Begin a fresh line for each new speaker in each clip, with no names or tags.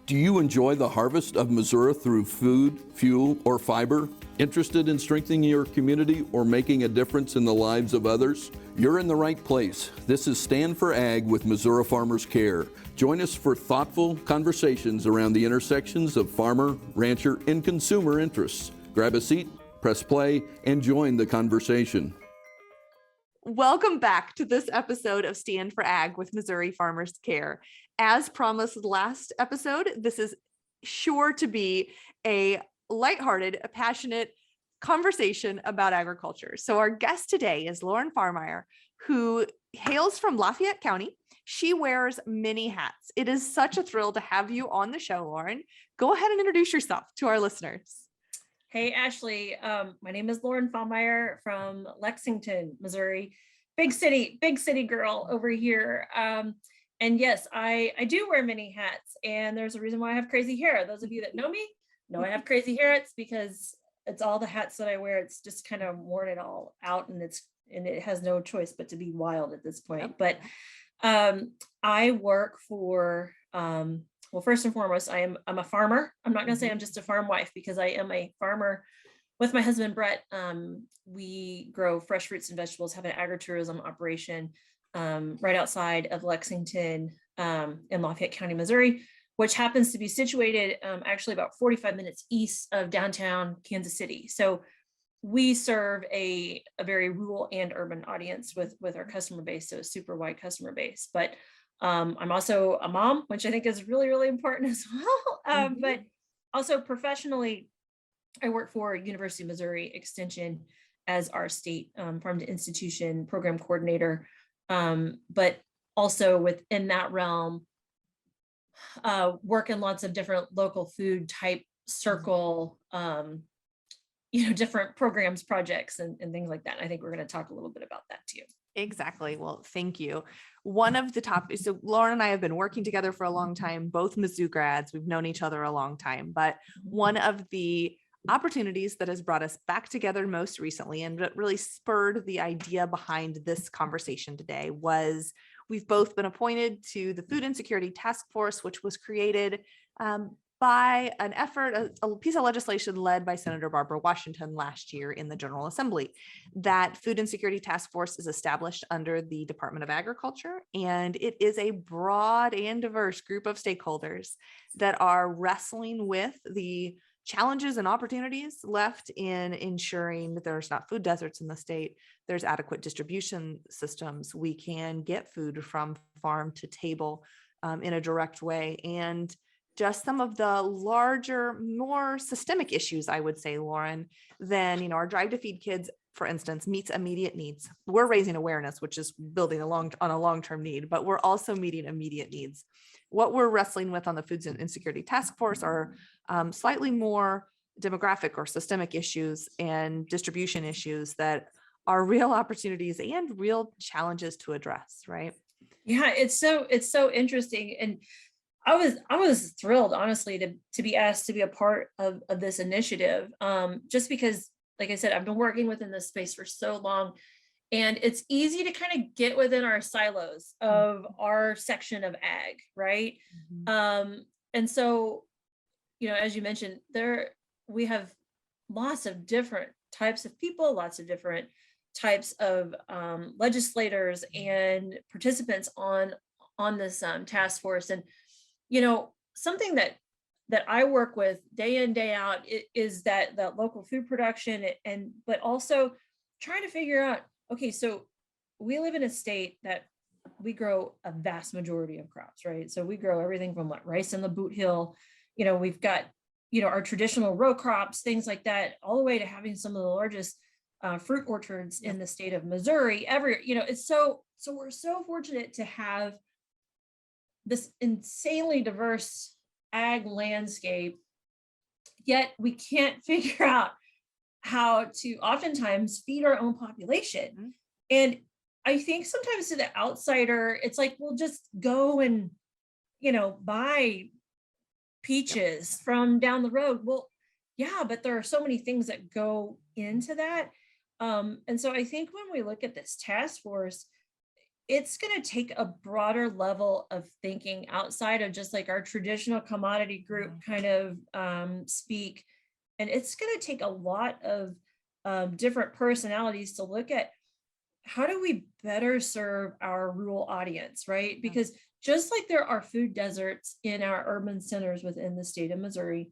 Do you enjoy the harvest of Missouri through food, fuel, or fiber? Interested in strengthening your community or making a difference in the lives of others? You're in the right place. This is Stand for Ag with Missouri Farmers Care. Join us for thoughtful conversations around the intersections of farmer, rancher, and consumer interests. Grab a seat, press play, and join the conversation.
Welcome back to this episode of Stand for Ag with Missouri Farmers Care. As promised last episode, this is sure to be a lighthearted, passionate conversation about agriculture. So our guest today is Lorin Fahrmeier, who hails from Lafayette County. She wears many hats. It is such a thrill to have you on the show, Lorin. Go ahead and introduce yourself to our listeners.
Hey, Ashley. My name is Lorin Fahrmeier from Lexington, Missouri. Big city girl over here. And yes, I do wear many hats, and there's a reason why I have crazy hair. Those of you that know me know I have crazy hair. It's because it's all the hats that I wear. It's just kind of worn it all out, and it has no choice but to be wild at this point. But I work for well, first and foremost, I'm a farmer. I'm not going to say I'm just a farm wife, because I am a farmer with my husband, Brett. We grow fresh fruits and vegetables, have an agri-tourism operation right outside of Lexington in Lafayette County, Missouri, which happens to be situated actually about 45 minutes east of downtown Kansas City. So we serve a very rural and urban audience with our customer base, so a super wide customer base. But I'm also a mom, which I think is really, really important as well. But also professionally, I work for University of Missouri Extension as our state farm to institution program coordinator. But also within that realm, work in lots of different local food type circle, different programs, projects, and things like that. I think we're going to talk a little bit about that too.
Exactly. Well, thank you. One of the topics, so Lorin and I have been working together for a long time, both Mizzou grads. We've known each other a long time, but one of the opportunities that has brought us back together most recently, and that really spurred the idea behind this conversation today, was we've both been appointed to the Food Insecurity Task Force, which was created by an effort, a piece of legislation led by Senator Barbara Washington last year in the General Assembly. That Food Insecurity Task Force is established under the Department of Agriculture, and it is a broad and diverse group of stakeholders that are wrestling with the challenges and opportunities left in ensuring that there's not food deserts in the state, there's adequate distribution systems, we can get food from farm to table in a direct way, and just some of the larger, more systemic issues, I would say, Lorin, than, our Drive to Feed Kids, for instance, meets immediate needs. We're raising awareness, which is building on a long-term need, but we're also meeting immediate needs. What we're wrestling with on the Food Insecurity Task Force are slightly more demographic or systemic issues and distribution issues that are real opportunities and real challenges to address, right?
Yeah, it's so interesting. And I was thrilled, honestly, to be asked to be a part of this initiative, just because, like I said, I've been working within this space for so long, and it's easy to kind of get within our silos of our section of ag, right? And so, as you mentioned, we have lots of different types of people, lots of different types of legislators and participants on this task force. And something that I work with day in, day out is that local food production, but also trying to figure out, okay, so we live in a state that we grow a vast majority of crops, right? So we grow everything from rice in the boot hill, we've got, our traditional row crops, things like that, all the way to having some of the largest fruit orchards in the state of Missouri ever. It's so we're so fortunate to have this insanely diverse ag landscape, yet we can't figure out how to oftentimes feed our own population. And I think sometimes to the outsider, it's like, we'll just go and, buy peaches from down the road. Well, yeah, but there are so many things that go into that. And so I think when we look at this task force, it's going to take a broader level of thinking outside of just like our traditional commodity group kind of speak. And it's going to take a lot of different personalities to look at how do we better serve our rural audience, right? Because just like there are food deserts in our urban centers within the state of Missouri,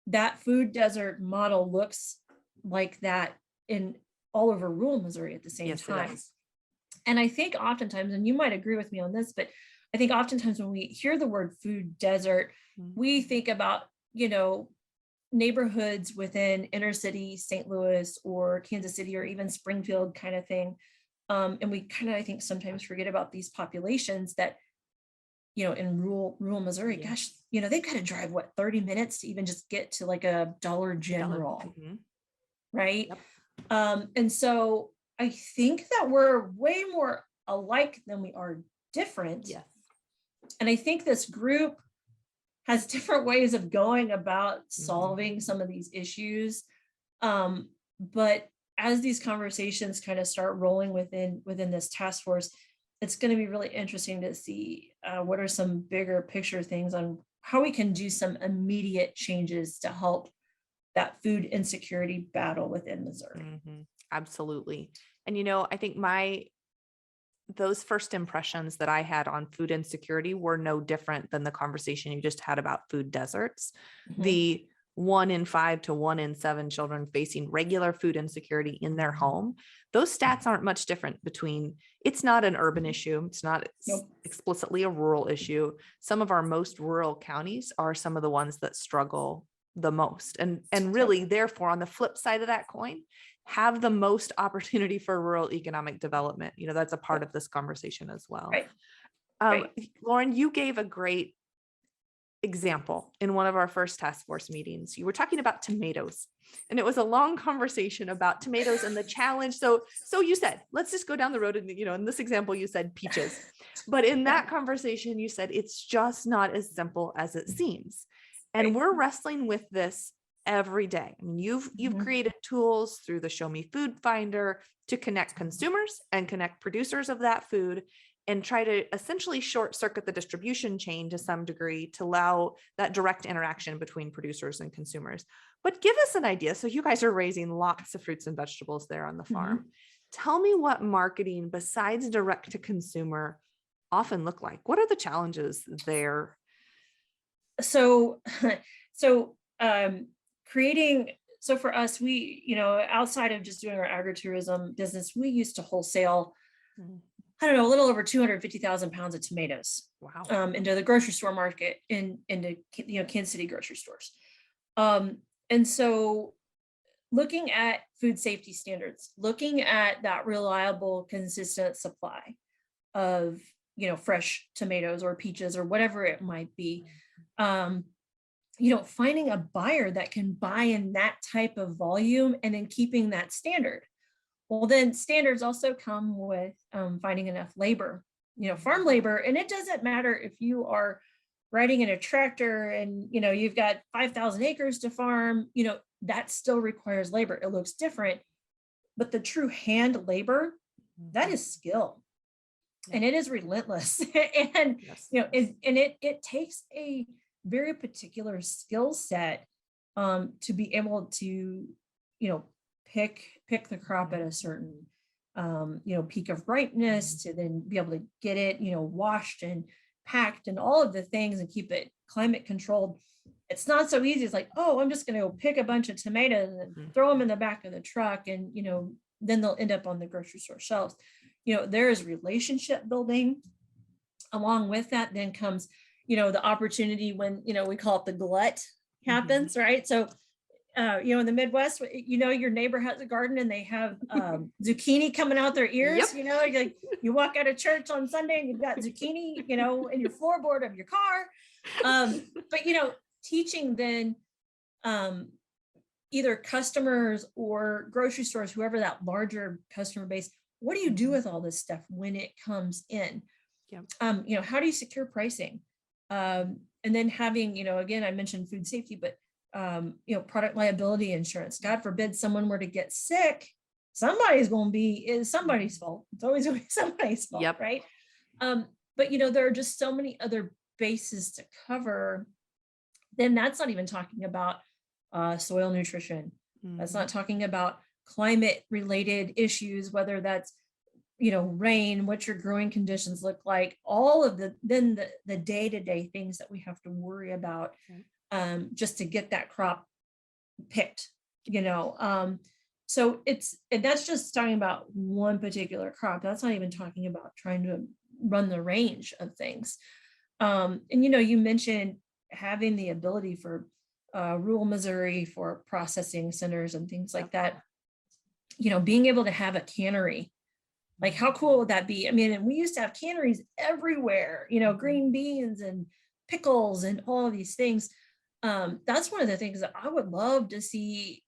that food desert model looks like that in all over rural Missouri at the same time. And I think oftentimes, and you might agree with me on this, but I think oftentimes when we hear the word food desert, we think about, you know, neighborhoods within inner city St. Louis or Kansas City or even Springfield kind of thing. And we kind of, I think, sometimes forget about these populations that, you know, in rural Missouri, gosh, you know, they've got to drive, what, 30 minutes to even just get to like a Dollar General, right? And so I think that we're way more alike than we are different. And I think this group has different ways of going about solving some of these issues. But as these conversations kind of start rolling within this task force, it's going to be really interesting to see what are some bigger picture things on how we can do some immediate changes to help that food insecurity battle within Missouri.
Absolutely. And, you know, I think those first impressions that I had on food insecurity were no different than the conversation you just had about food deserts. The 1 in 5 to 1 in 7 children facing regular food insecurity in their home. Those stats aren't much different between, it's not an urban issue. It's not explicitly a rural issue. Some of our most rural counties are some of the ones that struggle the most. And really, therefore, on the flip side of that coin, have the most opportunity for rural economic development. You know, that's a part of this conversation as well. Lorin, you gave a great example in one of our first task force meetings. You were talking about tomatoes, and it was a long conversation about tomatoes and the challenge. So you said, let's just go down the road, and, you know, in this example, you said peaches, but in that conversation, you said, it's just not as simple as it seems. And we're wrestling with this every day. I mean, you've created tools through the Show Me Food Finder to connect consumers and connect producers of that food, and try to essentially short circuit the distribution chain to some degree to allow that direct interaction between producers and consumers. But give us an idea. So you guys are raising lots of fruits and vegetables there on the farm. Tell me what marketing besides direct to consumer often look like. What are the challenges there?
So for us, we, you know, outside of just doing our agritourism business, we used to wholesale, I don't know, a little over 250,000 pounds of tomatoes into the grocery store market into, you know, Kansas City grocery stores. And so looking at food safety standards, looking at that reliable, consistent supply of, you know, fresh tomatoes or peaches or whatever it might be, you know, finding a buyer that can buy in that type of volume and then keeping that standard. Well, then standards also come with finding enough labor, you know, farm labor. And it doesn't matter if you are riding in a tractor and, you know, you've got 5,000 acres to farm, you know, that still requires labor. It looks different, but the true hand labor, that is skill. And it is relentless. And, you know, it takes a very particular skill set to be able to, you know, pick the crop at a certain, you know, peak of ripeness, to then be able to get it, you know, washed and packed and all of the things and keep it climate controlled. It's not so easy. It's like, oh, I'm just going to go pick a bunch of tomatoes and throw them in the back of the truck, and, you know, then they'll end up on the grocery store shelves. You know, there is relationship building. Along with that then comes, you know, the opportunity when, you know, we call it the glut happens, right? So, you know, in the Midwest, you know, your neighbor has a garden and they have zucchini coming out their ears. You know, like you walk out of church on Sunday and you've got zucchini, you know, in your floorboard of your car. But, you know, teaching then either customers or grocery stores, whoever that larger customer base, what do you do with all this stuff when it comes in? You know, how do you secure pricing? And then having, you know, again, I mentioned food safety, but you know, product liability insurance. God forbid someone were to get sick, somebody's going to be, is somebody's fault. It's always going to be somebody's fault,
Yep.
right? But there are just so many other bases to cover. Then that's not even talking about soil nutrition. That's not talking about climate related issues, whether that's, rain, what your growing conditions look like, all of the day-to-day things that we have to worry about just to get that crop picked, so and that's just talking about one particular crop. That's not even talking about trying to run the range of things. And you mentioned having the ability for rural Missouri for processing centers and things like that, being able to have a cannery. Like, how cool would that be? I mean, and we used to have canneries everywhere, green beans and pickles and all of these things. That's one of the things that I would love to see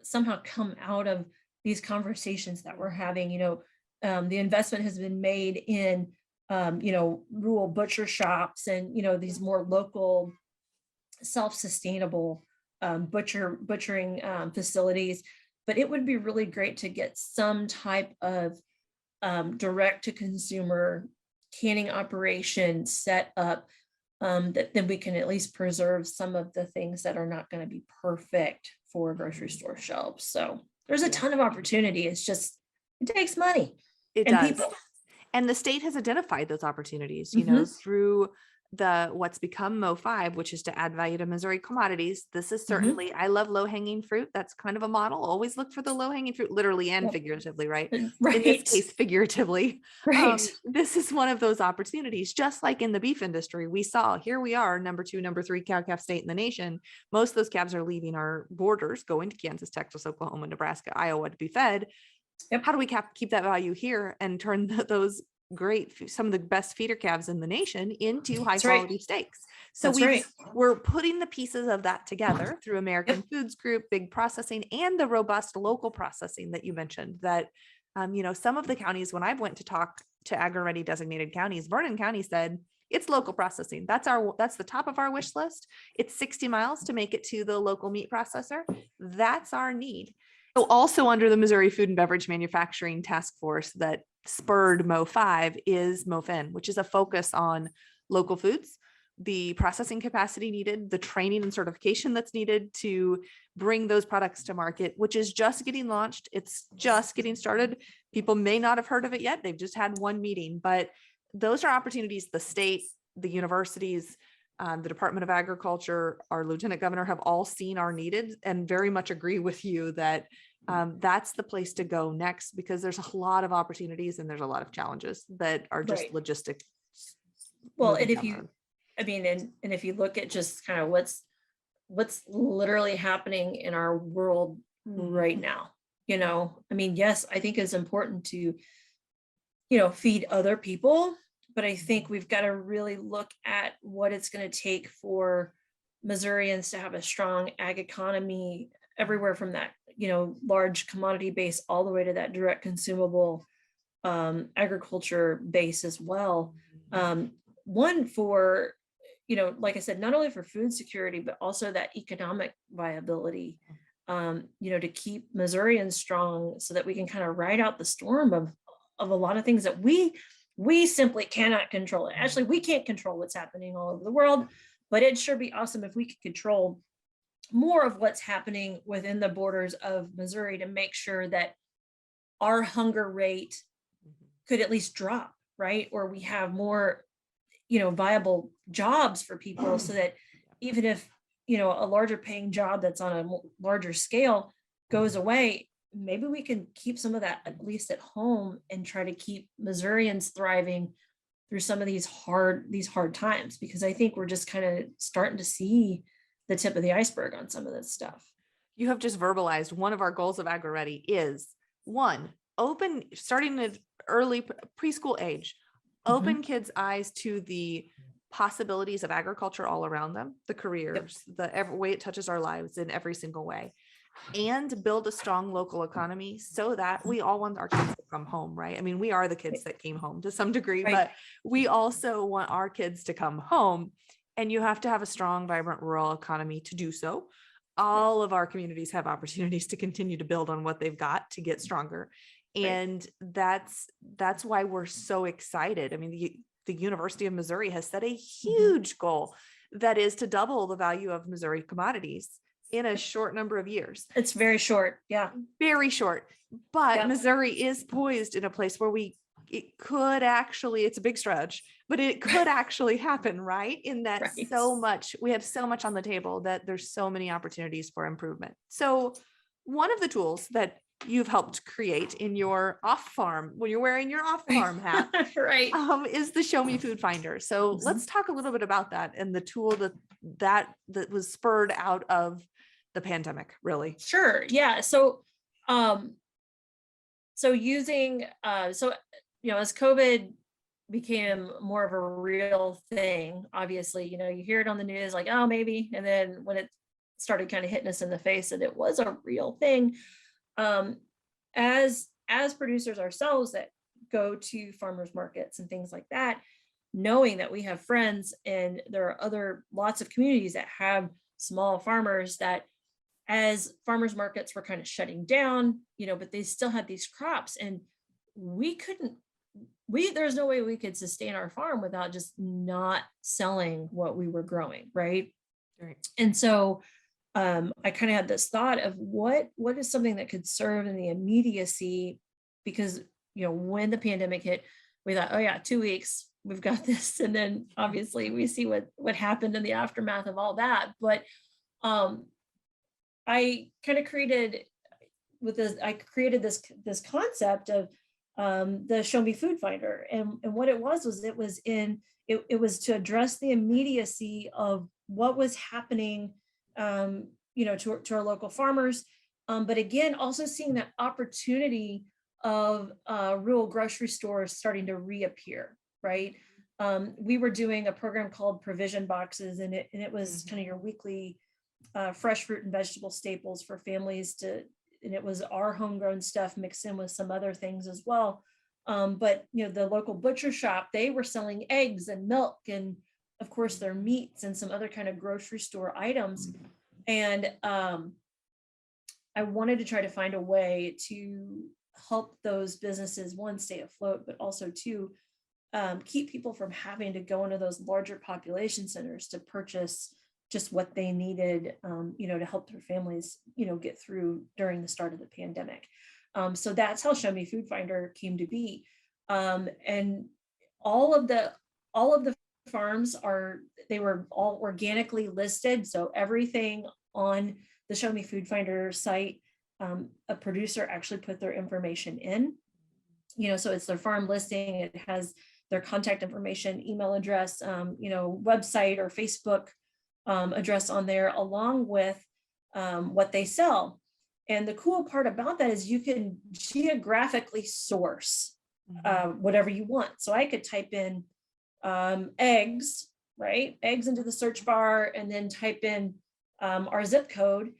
somehow come out of these conversations that we're having. The investment has been made in, rural butcher shops and, these more local self-sustainable butchering facilities. But it would be really great to get some type of direct to consumer canning operation set up, that then we can at least preserve some of the things that are not going to be perfect for grocery store shelves. So there's a ton of opportunity. It's just, it takes money.
It
and
does.
people.
And the state has identified those opportunities,
Mhm.
through what's become Mo5, which is to add value to Missouri commodities. This is certainly, I love low hanging fruit. That's kind of a model. Always look for the low hanging fruit, literally and
Yep.
figuratively, right?
Right.
In this case, figuratively.
Right.
This is one of those opportunities, just like in the beef industry. We saw, here we are, number 2, number 3 cow-calf state in the nation. Most of those calves are leaving our borders, going to Kansas, Texas, Oklahoma, Nebraska, Iowa to be fed.
Yep.
How do we keep that value here and turn those some of the best feeder calves in the nation into high quality steaks? So we're putting the pieces of that together through American Foods Group, big processing, and the robust local processing that you mentioned. That some of the counties, when I've went to talk to Agri-Ready designated counties, Vernon County said it's local processing. That's the top of our wish list. It's 60 miles to make it to the local meat processor. That's our need. So also under the Missouri Food and Beverage Manufacturing Task Force that spurred Mo5 is MoFin, which is a focus on local foods, the processing capacity needed, the training and certification that's needed to bring those products to market, which is just getting launched. It's just getting started. People may not have heard of it yet. They've just had one meeting, but those are opportunities the state, the universities, the Department of Agriculture, our Lieutenant Governor have all seen are needed, and very much agree with you that that's the place to go next, because there's a lot of opportunities and there's a lot of challenges that are just logistic.
Well, and if you look at just kind of what's literally happening in our world right now, yes, I think it's important to, feed other people. But I think we've got to really look at what it's going to take for Missourians to have a strong ag economy everywhere from that, large commodity base all the way to that direct consumable agriculture base as well. One for, like I said, not only for food security, but also that economic viability, to keep Missourians strong so that we can kind of ride out the storm of a lot of things that we simply cannot control it. Actually, we can't control what's happening all over the world, but it'd sure be awesome if we could control more of what's happening within the borders of Missouri to make sure that our hunger rate could at least drop, right? Or we have more, viable jobs for people, so that even if, a larger paying job that's on a larger scale goes away, maybe we can keep some of that at least at home and try to keep Missourians thriving through some of these hard times, because I think we're just kind of starting to see the tip of the iceberg on some of this stuff.
You have just verbalized one of our goals of Agri-Ready is starting at early preschool age, open kids' eyes to the possibilities of agriculture all around them, the careers, every way it touches our lives in every single way, and build a strong local economy so that we all want our kids to come home, right? I mean, we are the kids that came home to some degree, but we also want our kids to come home, and you have to have a strong, vibrant rural economy to do so. all of our communities have opportunities to continue to build on what they've got to get stronger. And that's why we're so excited. I mean, the University of Missouri has set a huge goal that is to double the value of Missouri commodities in a short number of years.
It's very short. Yeah.
Very short. But
Yep.
Missouri is poised in a place where it could actually, it's a big stretch, but it could actually happen, right? In that
Right.
we have so much on the table that there's so many opportunities for improvement. So one of the tools that you've helped create in your off farm, when you're wearing your off farm hat,
Right.
is the Show Me Food Finder. So
Mhm.
let's talk a little bit about that and the tool that was spurred out of the pandemic, really.
Sure. Yeah. So using, as COVID became more of a real thing, obviously, you hear it on the news like, oh, maybe. And then when it started kind of hitting us in the face that it was a real thing, as producers ourselves that go to farmers markets and things like that, knowing that we have friends and there are lots of communities that have small farmers that, as farmers markets were kind of shutting down, but they still had these crops, and there's no way we could sustain our farm without just not selling what we were growing. Right. And so I kind of had this thought of what is something that could serve in the immediacy, because, when the pandemic hit, we thought, oh yeah, 2 weeks, we've got this. And then obviously we see what happened in the aftermath of all that. But I kind of created this concept of the Show Me Food Finder. And what it was it was to address the immediacy of what was happening, to our local farmers. But again, also seeing that opportunity of rural grocery stores starting to reappear, right? We were doing a program called Provision Boxes, and it was kind of your weekly fresh fruit and vegetable staples for families and it was our homegrown stuff mixed in with some other things as well. But the local butcher shop, they were selling eggs and milk and of course their meats and some other kind of grocery store items. And I wanted to try to find a way to help those businesses, one, stay afloat, but also two, keep people from having to go into those larger population centers to purchase just what they needed, to help their families, get through during the start of the pandemic. So that's how Show Me Food Finder came to be. And all of the farms they were all organically listed. So everything on the Show Me Food Finder site, a producer actually put their information in, so it's their farm listing. It has their contact information, email address, website or Facebook address on there, along with what they sell. And the cool part about that is you can geographically source whatever you want. So I could type in eggs, right? Eggs into the search bar, and then type in our zip code,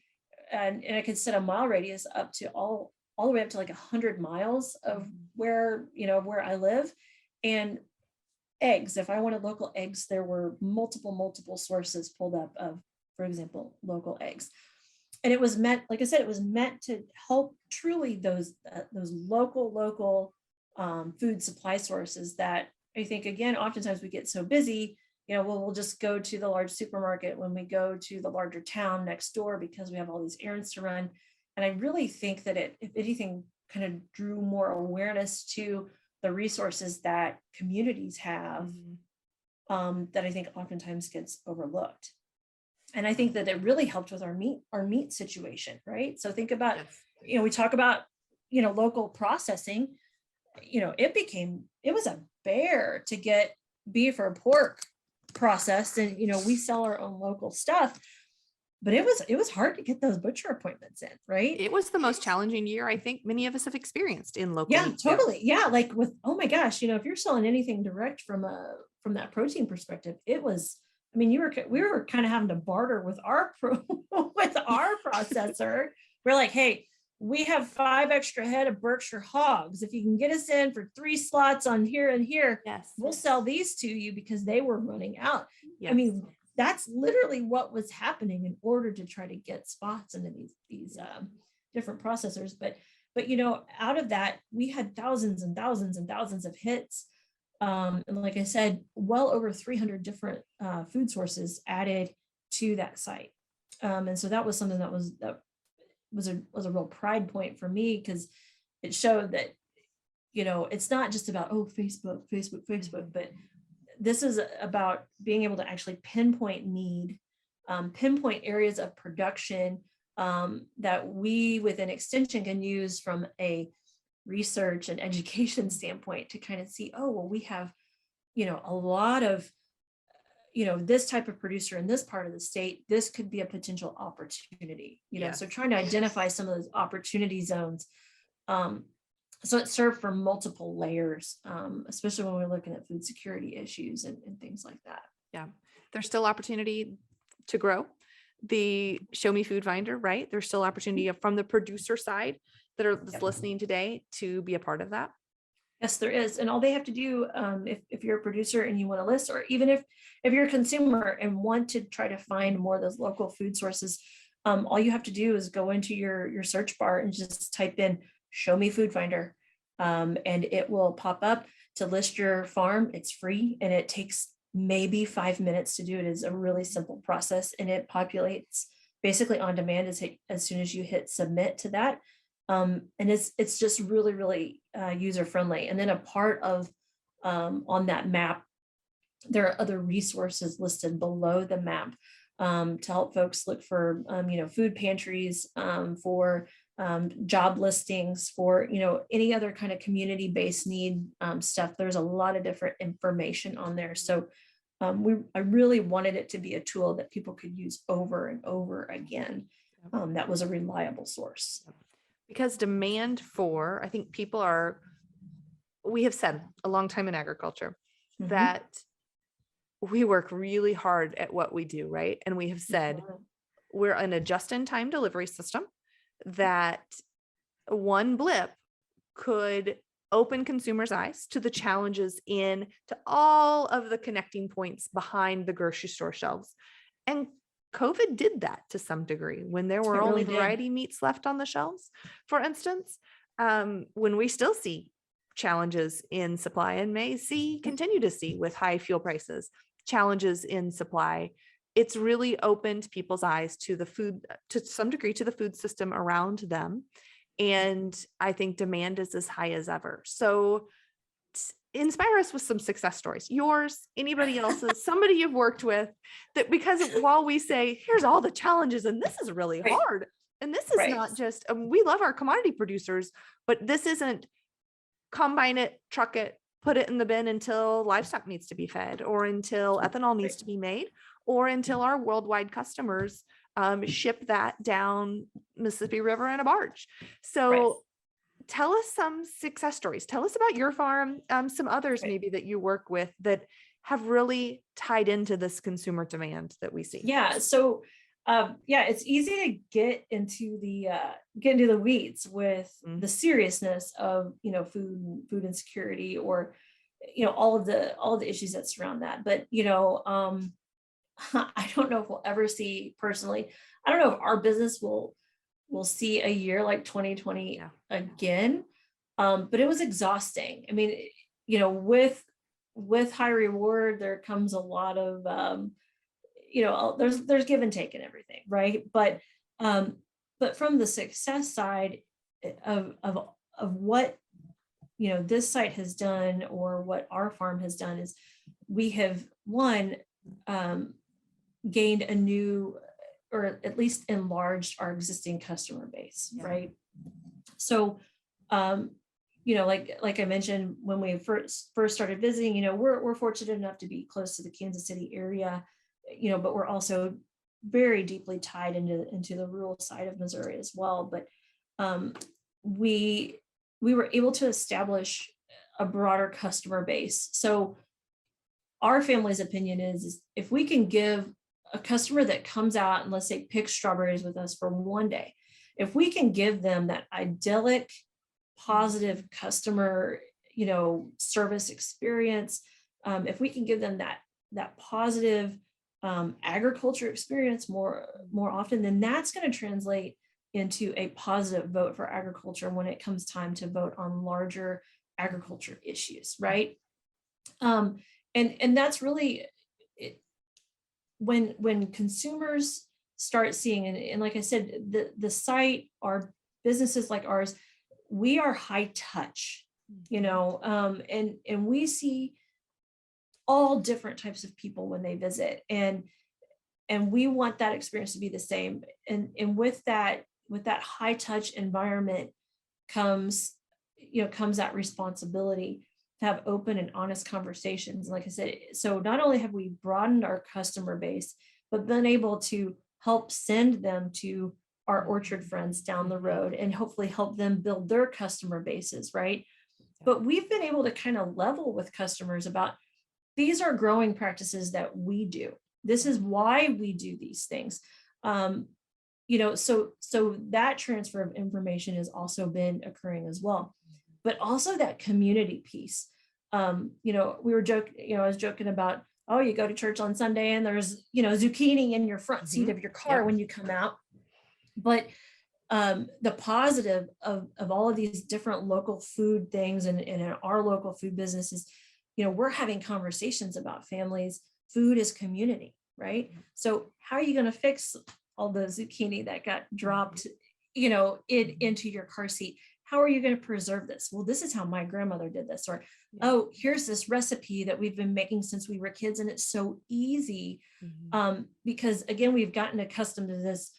and I could set a mile radius up to all the way up to like 100 miles of where I live. And eggs, if I wanted local eggs, there were multiple sources pulled up of, for example, local eggs. And it was meant, like I said, it was meant to help truly those local food supply sources that I think, again, oftentimes we get so busy, we'll just go to the large supermarket when we go to the larger town next door because we have all these errands to run. And I really think that it, if anything, kind of drew more awareness to the resources that communities have, that I think oftentimes gets overlooked. And I think that it really helped with our meat situation, right? So think about, we talk about, local processing, it was a bear to get beef or pork processed, and, we sell our own local stuff, but it was hard to get those butcher appointments in, right?
It was the most challenging year I think many of us have experienced in local.
Yeah, totally. Yeah. Like with, oh my gosh, if you're selling anything direct from that protein perspective, it was, we were kind of having to barter with our processor. We're like, hey, we have 5 extra head of Berkshire hogs. If you can get us in for 3 slots on here and here, we'll sell these to you, because they were running out. Yes. that's literally what was happening in order to try to get spots into these different processors. But you know, out of that, we had thousands and thousands and thousands of hits. And like I said, well over 300 different food sources added to that site. And so that was something that was a real pride point for me, because it showed that, you know, it's not just about, oh, Facebook, but this is about being able to actually pinpoint need, pinpoint areas of production that we within Extension can use from a research and education standpoint to kind of see, oh, well, we have, you know, a lot of, you know, this type of producer in this part of the state, this could be a potential opportunity, you know, so trying to identify some of those opportunity zones. So it served for multiple layers, especially when we're looking at food security issues and things like that.
Yeah, there's still opportunity to grow. The Show Me Food Finder, right? There's still opportunity from the producer side that are listening today to be a part of that.
Yes, there is. And all they have to do, if you're a producer and you want to list, or even if you're a consumer and want to try to find more of those local food sources, all you have to do is go into your search bar and just type in Show Me Food Finder, and it will pop up to list your farm. It's free, and it takes maybe 5 minutes to do it. Is a really simple process, and it populates basically on demand as soon as you hit submit to that. And it's just really, really user friendly. And then a part of on that map, there are other resources listed below the map to help folks look for, you know, food pantries, for job listings, for, you know, any other kind of community-based need stuff. There's a lot of different information on there. So I really wanted it to be a tool that people could use over and over again. That was a reliable source.
Because demand for, I think we have said a long time in agriculture that we work really hard at what we do, right? And we have said we're in a just-in-time delivery system, that one blip could open consumers' eyes to the challenges to all of the connecting points behind the grocery store shelves. And COVID did that to some degree when there were only variety meats left on the shelves, for instance, when we still see challenges in supply and may continue to see with high fuel prices, challenges in supply. It's really opened people's eyes to the food, to some degree, to the food system around them. And I think demand is as high as ever. So inspire us with some success stories, yours, anybody else's, somebody you've worked with, that, because while we say, here's all the challenges, and this is really hard, and this is not just, we love our commodity producers, but this isn't combine it, truck it, put it in the bin until livestock needs to be fed, or until ethanol needs to be made, or until our worldwide customers ship that down Mississippi River in a barge. So tell us some success stories. Tell us about your farm, some others maybe that you work with that have really tied into this consumer demand that we see.
Yeah. So it's easy to get into the weeds with the seriousness of, you know, food insecurity, or, you know, all of the issues that surround that. But, you know, I don't know if we'll ever see, personally, I don't know if our business will see a year like 2020 again. But it was exhausting. I mean, you know, with high reward, there comes a lot of, you know, there's give and take and everything, right? But from the success side of what, you know, this site has done, or what our farm has done, is we have gained a new, or at least enlarged our existing customer base, right? So, you know, like I mentioned, when we first started visiting, you know, we're fortunate enough to be close to the Kansas City area, you know, but we're also very deeply tied into the rural side of Missouri as well. But we were able to establish a broader customer base. So our family's opinion is if we can give a customer that comes out and, let's say, picks strawberries with us for one day, if we can give them that idyllic, positive customer, you know, service experience, if we can give them that positive agriculture experience more often, then that's going to translate into a positive vote for agriculture when it comes time to vote on larger agriculture issues, right? And that's really it, when consumers start seeing, and like I said, the site, our businesses like ours, we are high touch, and we see all different types of people when they visit, and we want that experience to be the same. And with that high touch environment comes that responsibility to have open and honest conversations. Like I said, so not only have we broadened our customer base, but been able to help send them to our orchard friends down the road and hopefully help them build their customer bases, right? But we've been able to kind of level with customers about, these are growing practices that we do. This is why we do these things. So that transfer of information has also been occurring as well. But also that community piece. We were joking, I was joking about, oh, you go to church on Sunday and there's, zucchini in your front seat of your car when you come out. But the positive of all of these different local food things and in our local food businesses, we're having conversations about families. Food is community, right? So how are you going to fix all the zucchini that got dropped, into your car seat? How are you going to preserve this? Well, this is how my grandmother did this. Or, oh, here's this recipe that we've been making since we were kids, and it's so easy, because again, we've gotten accustomed to this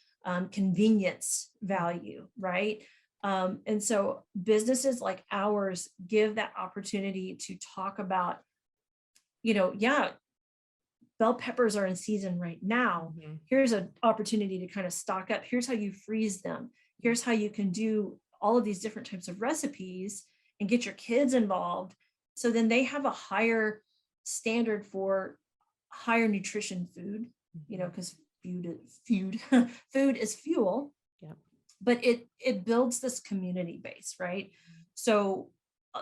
convenience value, right? And so businesses like ours give that opportunity to talk about, bell peppers are in season right now. Here's an opportunity to kind of stock up. Here's how you freeze them. Here's how you can do all of these different types of recipes and get your kids involved. So then they have a higher standard for higher nutrition food, because food is fuel. Yeah. But it builds this community base, right? So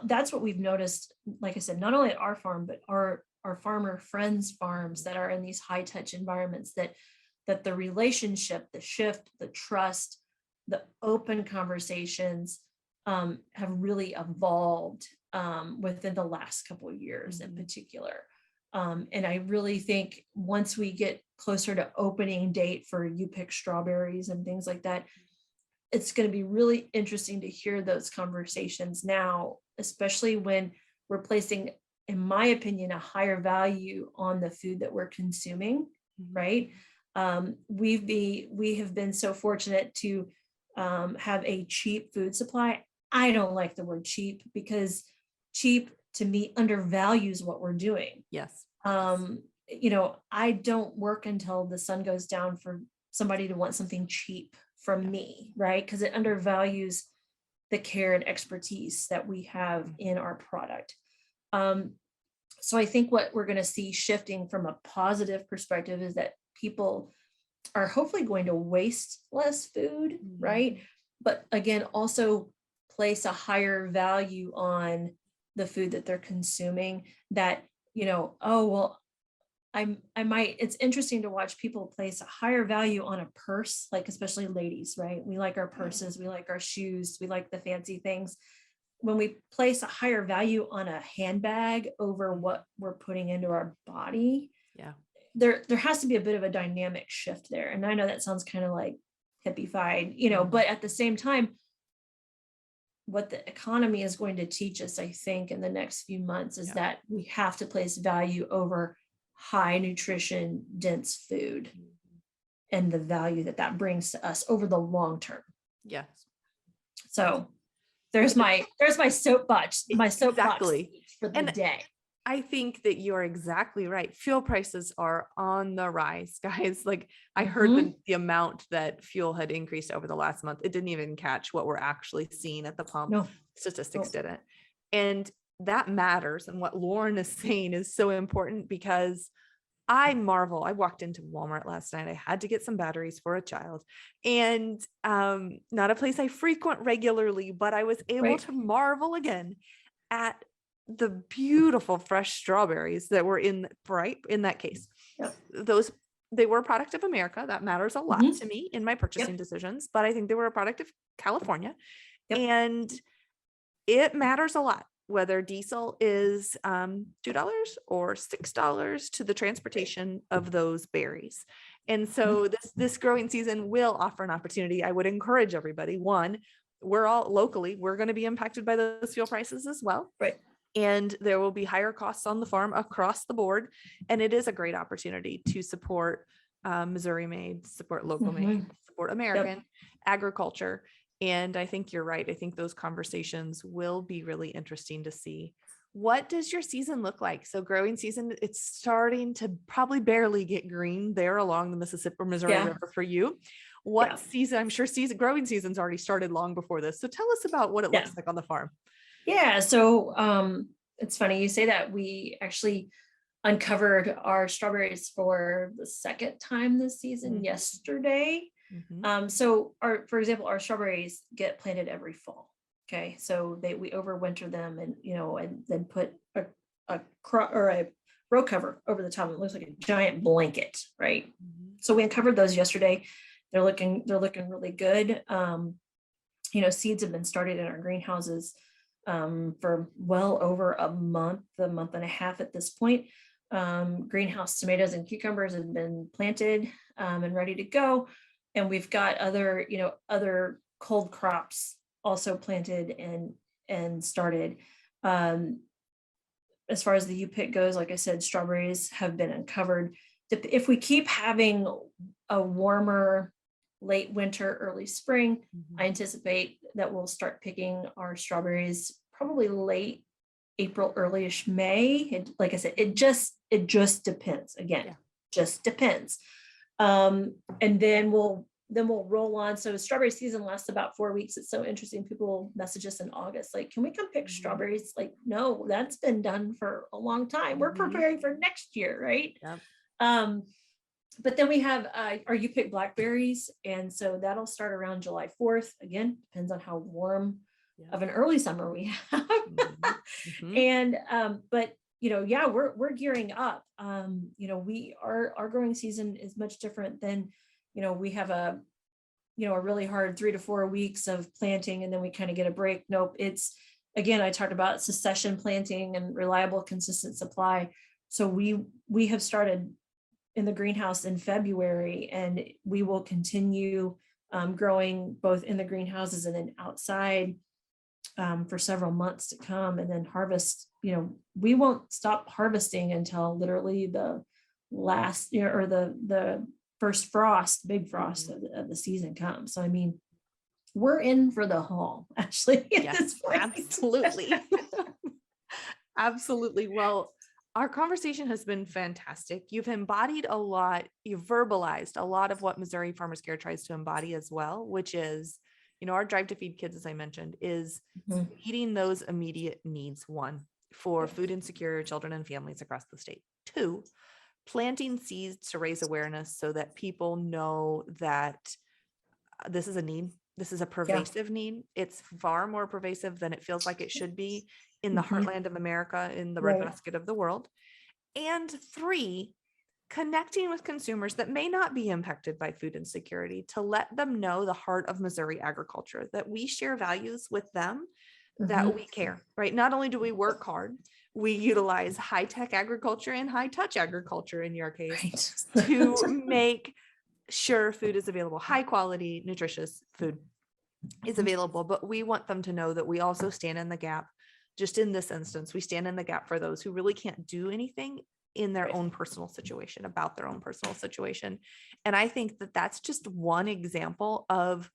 that's what we've noticed, like I said, not only at our farm, but our farmer friends farms that are in these high touch environments, that the relationship, the shift, the trust, the open conversations have really evolved within the last couple of years in particular. And I really think once we get closer to opening date for You Pick Strawberries and things like that, it's going to be really interesting to hear those conversations now, especially when we're placing, in my opinion, a higher value on the food that we're consuming, right? We have been so fortunate to have a cheap food supply. I don't like the word cheap, because cheap to me undervalues what we're doing.
Yes.
I don't work until the sun goes down for somebody to want something cheap from me, right? Because it undervalues the care and expertise that we have in our product. So I think what we're going to see shifting from a positive perspective is that people are hopefully going to waste less food, right? But again, also place a higher value on the food that they're consuming, that, oh, well, I might, it's interesting to watch people place a higher value on a purse, like especially ladies, right? We like our purses, we like our shoes, we like the fancy things. When we place a higher value on a handbag over what we're putting into our body, there has to be a bit of a dynamic shift there. And I know that sounds kind of like hippified, but at the same time, what the economy is going to teach us, I think, in the next few months is that we have to place value over high nutrition, dense food, and the value that brings to us over the long term.
Yes.
So there's my soapbox,
Exactly.
for the day.
I think that you're exactly right. Fuel prices are on the rise, guys. Like I heard the amount that fuel had increased over the last month. It didn't even catch what we're actually seeing at the pump.
No.
Statistics didn't. And that matters. And what Lorin is saying is so important, because I marvel. I walked into Walmart last night. I had to get some batteries for a child, and not a place I frequent regularly, but I was able to marvel again at the beautiful fresh strawberries that were in that case. Those they were a product of America. That matters a lot to me in my purchasing
Yep.
decisions, but I think they were a product of California.
Yep.
And it matters a lot whether diesel is $2 or $6 to the transportation of those berries. And so this growing season will offer an opportunity. I would encourage everybody. One, we're all locally, we're going to be impacted by those fuel prices as well.
Right.
And there will be higher costs on the farm across the board. And it is a great opportunity to support Missouri made, support local made, support American agriculture. And I think you're right. I think those conversations will be really interesting to see. What does your season look like? So growing season, it's starting to probably barely get green there along the Mississippi or Missouri River for you. What season? I'm sure growing season's already started long before this. So tell us about what it looks like on the farm.
Yeah. So it's funny you say that. We actually uncovered our strawberries for the second time this season yesterday. So for example, our strawberries get planted every fall. Okay. So we overwinter them and, and then put a row cover over the top. It looks like a giant blanket. Right. So we uncovered those yesterday. They're looking really good. Seeds have been started in our greenhouses for well over a month and a half at this point. Greenhouse tomatoes and cucumbers have been planted and ready to go. And we've got other cold crops also planted and started. As far as the U-pick goes, like I said, strawberries have been uncovered. If we keep having a warmer late winter, early spring, I anticipate that we'll start picking our strawberries probably late April, early-ish May. Like I said, it just depends. Again, just depends. And then we'll roll on. So strawberry season lasts about 4 weeks. It's so interesting. People message us in August, like, can we come pick strawberries? Like, no, that's been done for a long time. We're preparing for next year, right? But then we have our U-pick blackberries. And so that'll start around July 4th. Again, depends on how warm of an early summer we have. And, but, we're gearing up. Our growing season is much different than, we have a really hard 3 to 4 weeks of planting and then we kind of get a break. Nope. It's, again, I talked about succession planting and reliable, consistent supply. So we have started in the greenhouse in February, and we will continue growing both in the greenhouses and then outside for several months to come, and then harvest. We won't stop harvesting until literally the last or the first big frost of the season comes. So I mean, we're in for the haul, actually. At this point.
Absolutely. Absolutely. Well, our conversation has been fantastic. You've embodied a lot, you've verbalized a lot of what Missouri Farmers Care tries to embody as well, which is, our drive to feed kids, as I mentioned, is meeting those immediate needs. One, for food insecure children and families across the state. Two, planting seeds to raise awareness so that people know that this is a need. This is a pervasive need. It's far more pervasive than it feels like it should be in the heartland of America, in the breadbasket of the world. And three, connecting with consumers that may not be impacted by food insecurity to let them know the heart of Missouri agriculture, that we share values with them, that we care, right? Not only do we work hard, we utilize high-tech agriculture and high-touch agriculture in your case to make sure food is available, high quality, nutritious food is available, but we want them to know that we also stand in the gap. Just in this instance, we stand in the gap for those who really can't do anything in their own personal situation, about their own personal situation. And I think that that's just one example of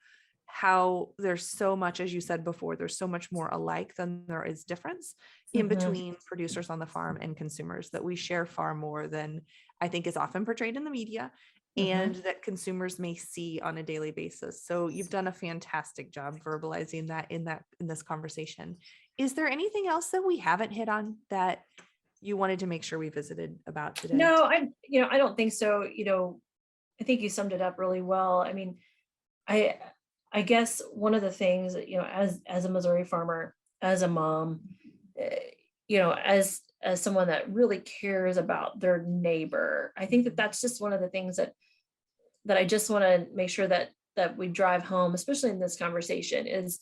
how there's so much, as you said before, there's so much more alike than there is difference in between producers on the farm and consumers, that we share far more than I think is often portrayed in the media and that consumers may see on a daily basis. So you've done a fantastic job verbalizing that in this conversation. Is there anything else that we haven't hit on that you wanted to make sure we visited about today?
No, I don't think so. I think you summed it up really well. I mean, I guess one of the things that, as a Missouri farmer, as a mom, as as someone that really cares about their neighbor. I think that that's just one of the things that I just want to make sure that we drive home, especially in this conversation, is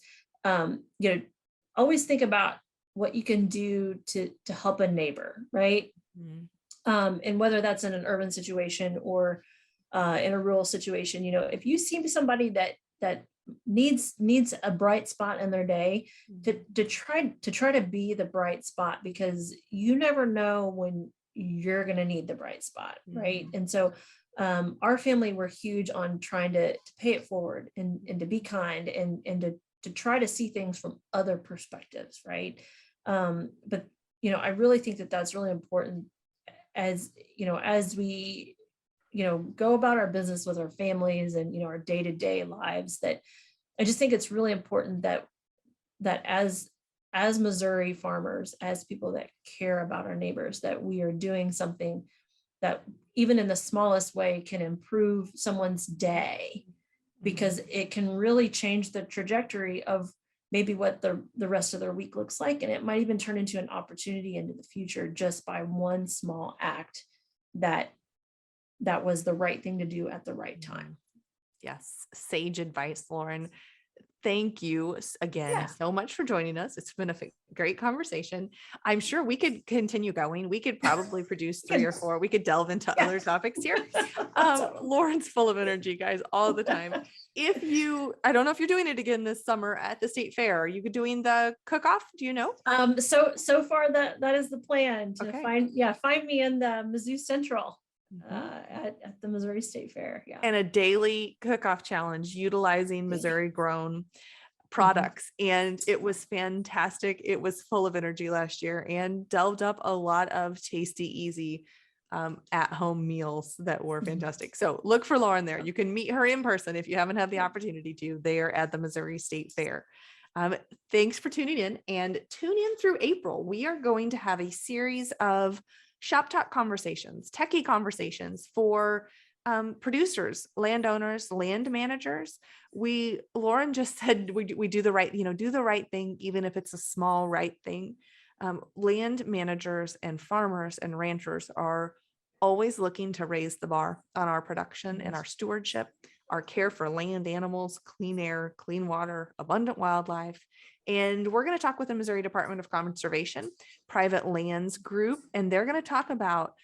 always think about what you can do to help a neighbor, right? And whether that's in an urban situation or in a rural situation, if you see somebody that needs a bright spot in their day, to try to be the bright spot, because you never know when you're going to need the bright spot, right? And so our family, we're huge on trying to pay it forward and to be kind and to try to see things from other perspectives, right? But I really think that that's really important as we go about our business with our families and our day-to-day lives, that I just think it's really important that as Missouri farmers, as people that care about our neighbors, that we are doing something that even in the smallest way can improve someone's day, because it can really change the trajectory of maybe what the rest of their week looks like. And it might even turn into an opportunity into the future just by one small act that was the right thing to do at the right time.
Yes. Sage advice, Lorin. Thank you again so much for joining us. It's been a great conversation. I'm sure we could continue going. We could probably produce 3 or 4. We could delve into other topics here. Lorin's full of energy, guys, all the time. I don't know if you're doing it again this summer at the state fair. Are you doing the cook-off? Do you know?
So far that is the plan to find me in the Mizzou Central. At the Missouri State Fair.
And a daily cook-off challenge utilizing Missouri grown products. And it was fantastic. It was full of energy last year and delved up a lot of tasty, easy at-home meals that were fantastic. So look for Lorin there. You can meet her in person if you haven't had the opportunity to. They are at the Missouri State Fair. Thanks for tuning in, and tune in through April. We are going to have a series of shop talk conversations, techie conversations for producers, landowners, land managers. Lorin just said we do the right thing, even if it's a small right thing. Land managers and farmers and ranchers are always looking to raise the bar on our production and our stewardship, our care for land animals, clean air, clean water, abundant wildlife. And we're going to talk with the Missouri Department of Conservation Private Lands Group, and they're going to talk about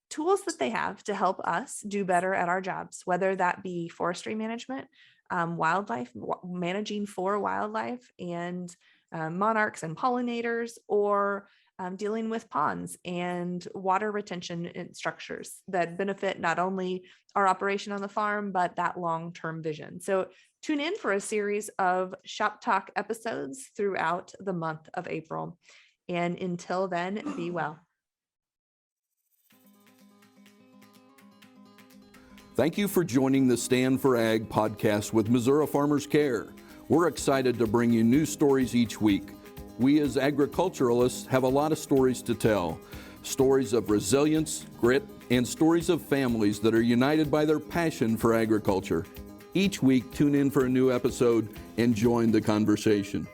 tools that they have to help us do better at our jobs, whether that be forestry management, wildlife, managing for wildlife and monarchs and pollinators, or dealing with ponds and water retention structures that benefit not only our operation on the farm, but that long-term vision. So tune in for a series of Shop Talk episodes throughout the month of April. And until then, be well.
Thank you for joining the Stand for Ag podcast with Missouri Farmers Care. We're excited to bring you new stories each week. We as agriculturalists have a lot of stories to tell. Stories of resilience, grit, and stories of families that are united by their passion for agriculture. Each week, tune in for a new episode and join the conversation.